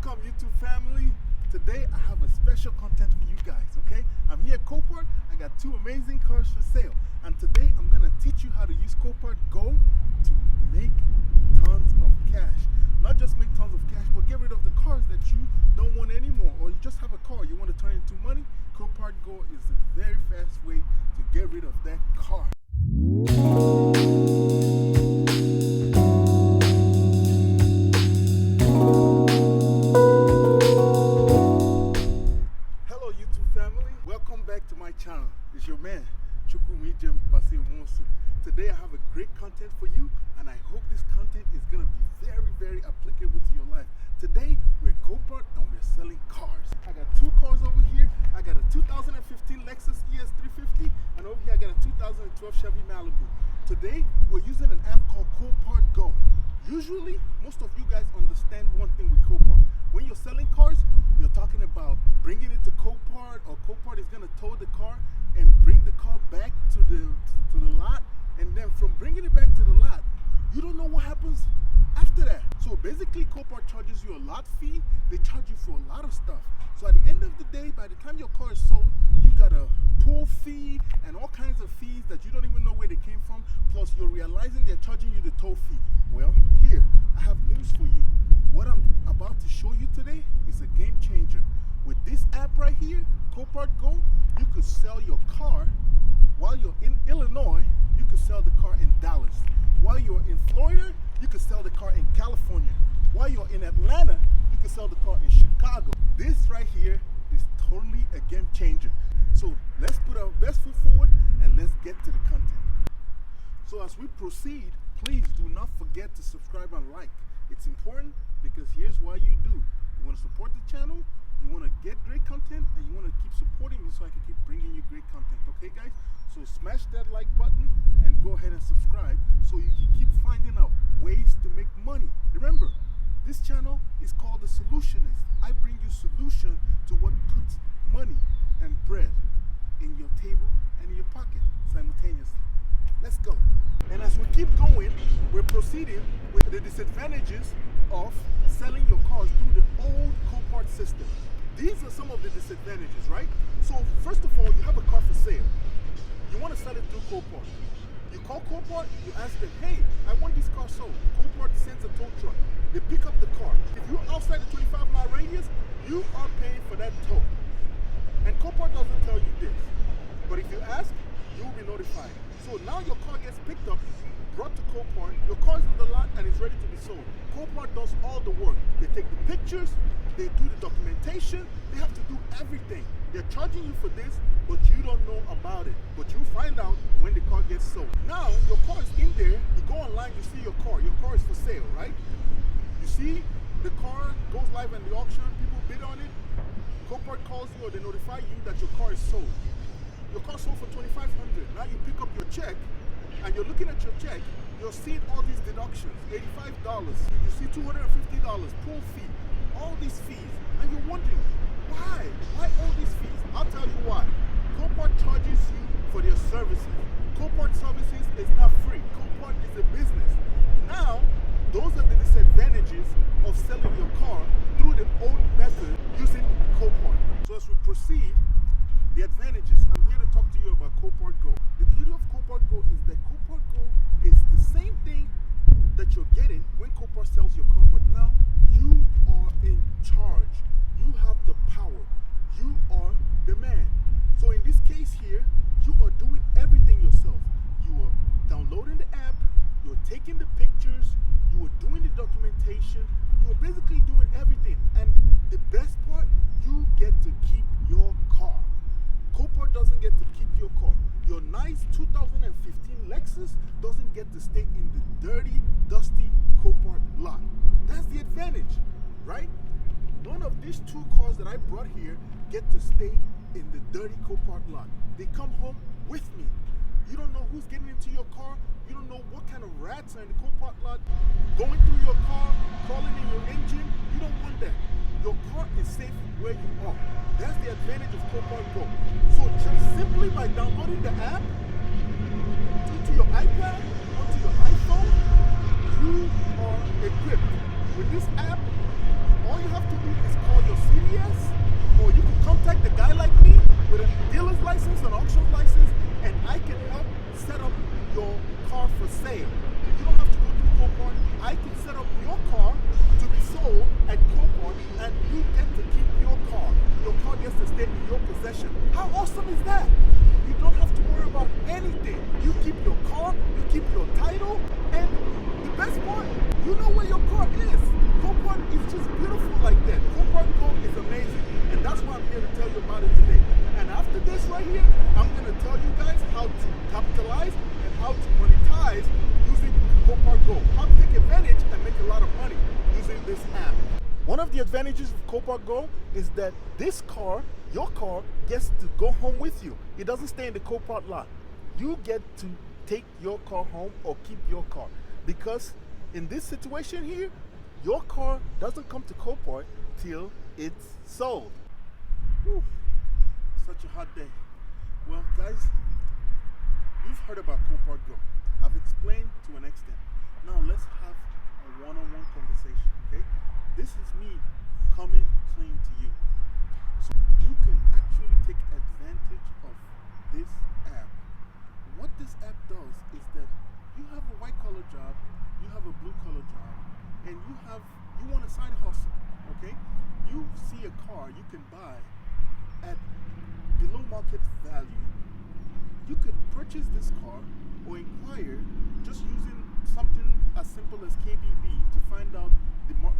Welcome YouTube family. Today I have a special content for you guys, okay? I'm here at Copart. I got two amazing cars for sale. And today I'm gonna teach you how to use Copart GO to make tons of cash. Not just make tons of cash, but get rid of the cars that you don't want anymore, or you just have a car you want to turn into money. Copart GO is a very fast way to get rid of that car. Hello YouTube family, welcome back to my channel. It's your man, Nwosu. Today I have a great content for you, and I hope this content is going to be very applicable to your life. Today we're at Copart and we're selling cars. I got two cars over here. I got a 2015 Lexus ES350, and over here I got a 2012 Chevrolet Malibu. Today we're using an app called Copart GO. Usually most of you guys understand one thing with Copart. When you're selling cars, you're talking about bringing it to Copart, or Copart is going to tow the car and bring the car back to the lot, and then from bringing it back to the lot, you don't know what happens after that. So basically Copart charges you a lot fee. They charge you for a lot of stuff. So at the end of the day, by the time your car is sold, you got a pull fee and all kinds of fees that you don't even know where they came from. Plus you're realizing they're charging you the tow fee. Well, here I have news for you. What I'm about to show you today is a game changer. With this app right here, Copart GO, you could sell your car while you're in Illinois. You could sell the car in Dallas. While you're in Florida, you could sell the car in California. While you're in Atlanta, you could sell the car in Chicago. This right here is totally a game changer. So let's put our best foot forward and let's get to the content. So as we proceed, please do not forget to subscribe and like. It's important because here's why you do. You want to support the channel, you want to get great content, and you want to keep supporting me so I can keep bringing you great content. Okay guys? So smash that like button and go ahead and subscribe so you can keep finding out ways to make money. Remember, this channel is called The Solutionist. I bring you solution to what puts money and bread in your table and in your pocket simultaneously. Let's go. And as we keep going, we're proceeding with the disadvantages of selling your cars through the old Copart system. These are some of the disadvantages, right? So first of all, you have a car for sale. You want to sell it through Copart. You call Copart, you ask them, hey, I want this car sold. Copart sends a tow truck. They pick up the car. If you're outside the 25-mile radius, you are paying for that tow. And Copart doesn't tell you this. But if you ask, you will be notified. So now your car gets picked up, brought to Copart, your car is on the lot and it's ready to be sold. Copart does all the work. They take the pictures, they do the documentation, they have to do everything. They're charging you for this, but you don't know about it. But you find out when the car gets sold. Now, your car is in there, you go online, you see your car is for sale, right? You see the car goes live in the auction, people bid on it, Copart calls you or they notify you that your car is sold. Your car sold for $2,500. Now you pick up your check, and you're looking at your check, you're seeing all these deductions, $85, you see $250, pull fee, all these fees, and you're wondering, why? Why all these fees? I'll tell you why. Copart charges you for their services. Copart services is not free. Copart is a business. Now, those are the disadvantages of selling your car through the old method using Copart. So as we proceed, the advantages. I'm here to talk to you about Copart GO. The beauty of Copart GO is that Copart GO is the same thing that you're getting when Copart sells your car, but now you are in charge. You have the power. You are the man. So in this case here, you are doing everything yourself. You are downloading the app, you're taking the pictures, you are doing the documentation, you are basically doing everything. And the best part, you get to keep your car. Copart doesn't get to keep your car. Your nice 2015 Lexus doesn't get to stay in the dirty, dusty Copart lot. That's the advantage, right? None of these two cars that I brought here get to stay in the dirty Copart lot. They come home with me. You don't know who's getting into your car. You don't know what kind of rats are in the Copart lot going through your car, crawling in your engine. You don't want that. Your car is safe where you are. That's the advantage of Copart GO. So just simply by downloading the app onto your iPad, onto your iPhone, you are equipped. With this app, all you have to do license, an auction license, and I can help set up your car for sale. You don't have to go through Copart. I can set up your car to be sold at Copart, and you get to keep your car. Your car gets to stay in your possession. How awesome is that? You don't have to worry about anything. You keep your car, you keep your title, and the best part, you know where your car is. Copart is just beautiful like that. Copart GO is amazing, and that's why I'm here to tell you about it today. And after this right here, I'm going to tell you guys how to capitalize and how to monetize using Copart GO. How to take advantage and make a lot of money using this app. One of the advantages of Copart GO is that this car, your car, gets to go home with you. It doesn't stay in the Copart lot. You get to take your car home or keep your car. Because in this situation here, your car doesn't come to Copart till it's sold. Whew. Such a hot day. Well, guys, you've heard about Copart GO. I've explained to an extent. Now let's have a one-on-one conversation, okay? This is me coming clean to you. So you can actually take advantage of this app. What this app does is that you have a white-collar job, you have a blue-collar job, and you want a side hustle, okay? You see a car you can buy at below market value. You could purchase this car or inquire just using something as simple as KBB to find out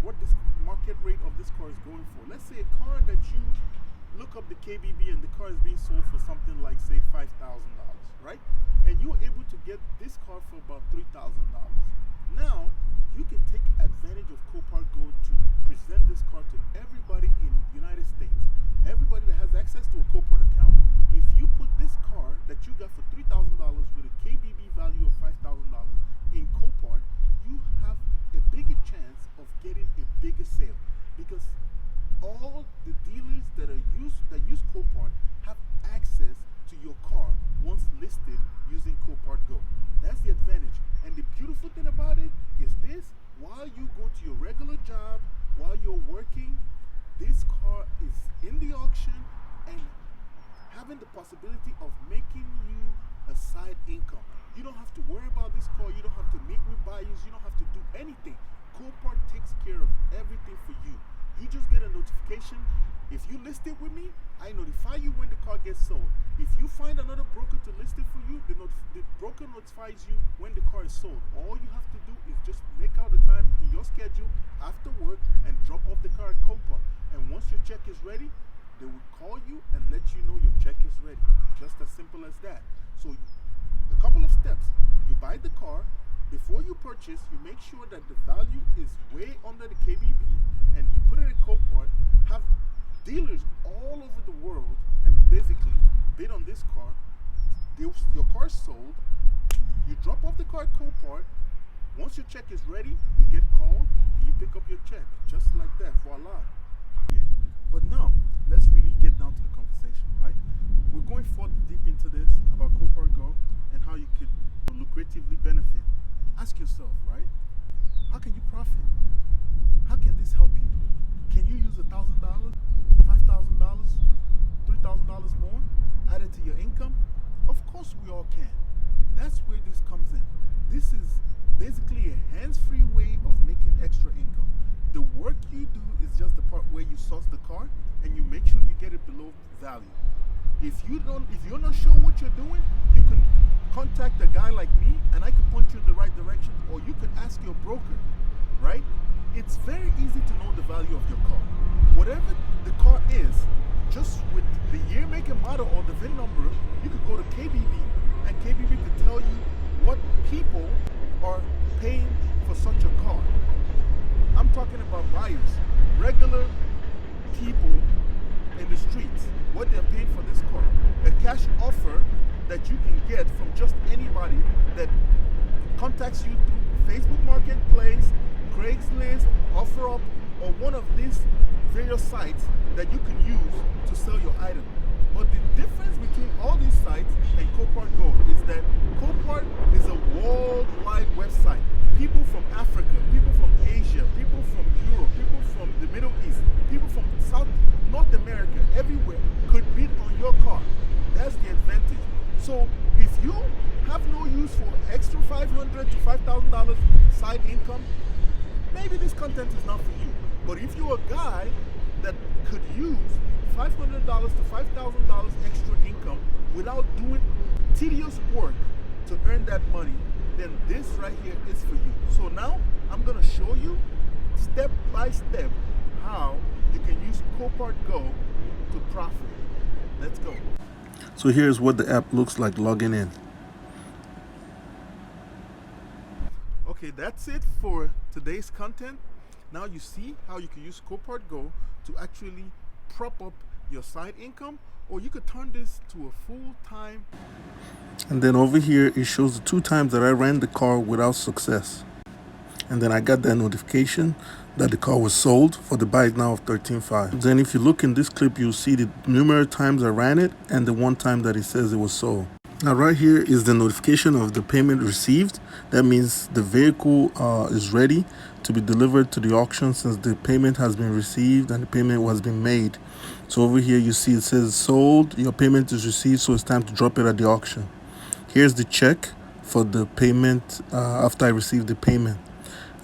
what this market rate of this car is going for. Let's say a car that you look up the KBB and the car is being sold for something like, say, $5,000, right? And you're able to get this car for about $3,000. Now, you can take advantage of Copart GO to present this car to everybody in the United States. Everybody that has access to a Copart account. If you put this car that you got for $3,000 with a KBB value of $5,000 in Copart, you have a bigger chance of getting a bigger sale, because all the dealers that use Copart have access to your car once listed using Copart GO. That's the advantage. And the beautiful thing about it is this: while you go to your regular job, while you're working, this car is in the auction and having the possibility of making you a side income. You don't have to worry about this car. You don't have to meet with buyers. You don't have to do anything. Copart takes care of everything for you. You just get a notification. If you list it with me, I notify you when the car gets sold. If you find another broker to list it for you, the broker notifies you when the car is sold. All you have to do is just make out the time in your schedule after work and drop off the car at Copart. And once your check is ready, they will call you and let you know your check is ready. Just as simple as that. So a couple of steps. You buy the car. Before you purchase, you make sure that the value is way under the KBB, and you put it at Copart. Have dealers all over the world and basically bid on this car. Your car is sold. You drop off the car at Copart. Once your check is ready, you get called and you pick up your check. Just like that. Voila. But now, let's really get down to the conversation, right? We're going further deep into this about Copart GO and how you could lucratively benefit. Ask yourself, right? How can you profit? How can this help you? Can you use $1,000, $5,000, $3,000 more added to your income? Of course we all can. That's where this comes in. This is basically a hands-free way of making extra income. The work you do is just the part where you source the car and you make sure you get it below value. If you're not sure what you're doing, you can contact a guy like me and I can point you in the right direction, or you can ask your broker, right? It's very easy to know the value of your car. Whatever the car is, just with the year, make, and model or the VIN number, you could go to KBB and KBB could tell you what people are paying for such a car. I'm talking about buyers, regular people in the streets, what they're paying for this car. A cash offer that you can get from just anybody that contacts you through Facebook Marketplace, Craigslist, OfferUp, or one of these various sites that you can use to sell your item. But the difference between all these sites and Copart GO is that Copart is a worldwide website. People from Africa, people from Asia, people from Europe, people from the Middle East, people from North America, everywhere could bid on your car. That's the if you're a guy that could use $500 to $5,000 extra income without doing tedious work to earn that money, then this right here is for you. So now I'm going to show you step by step how you can use Copart GO to profit. Let's go. So here's what the app looks like logging in. Okay, that's it for today's content. Now you see how you can use Copart GO to actually prop up your side income, or you could turn this to a full-time. And then over here it shows the 2 times that I ran the car without success, and then I got that notification that the car was sold for the buy now of $13,500. Then if you look in this clip, you'll see the numerous times I ran it and the 1 time that it says it was sold. Now right here is the notification of the payment received. That means the vehicle is ready to be delivered to the auction since the payment has been received and the payment has been made. So over here you see it says sold, your payment is received, so it's time to drop it at the auction. Here's the check for the payment after I received the payment.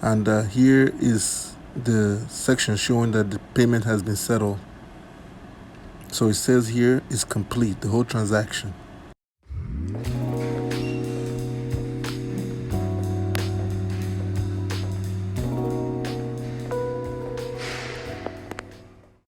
And here is the section showing that the payment has been settled. So it says here is complete, the whole transaction.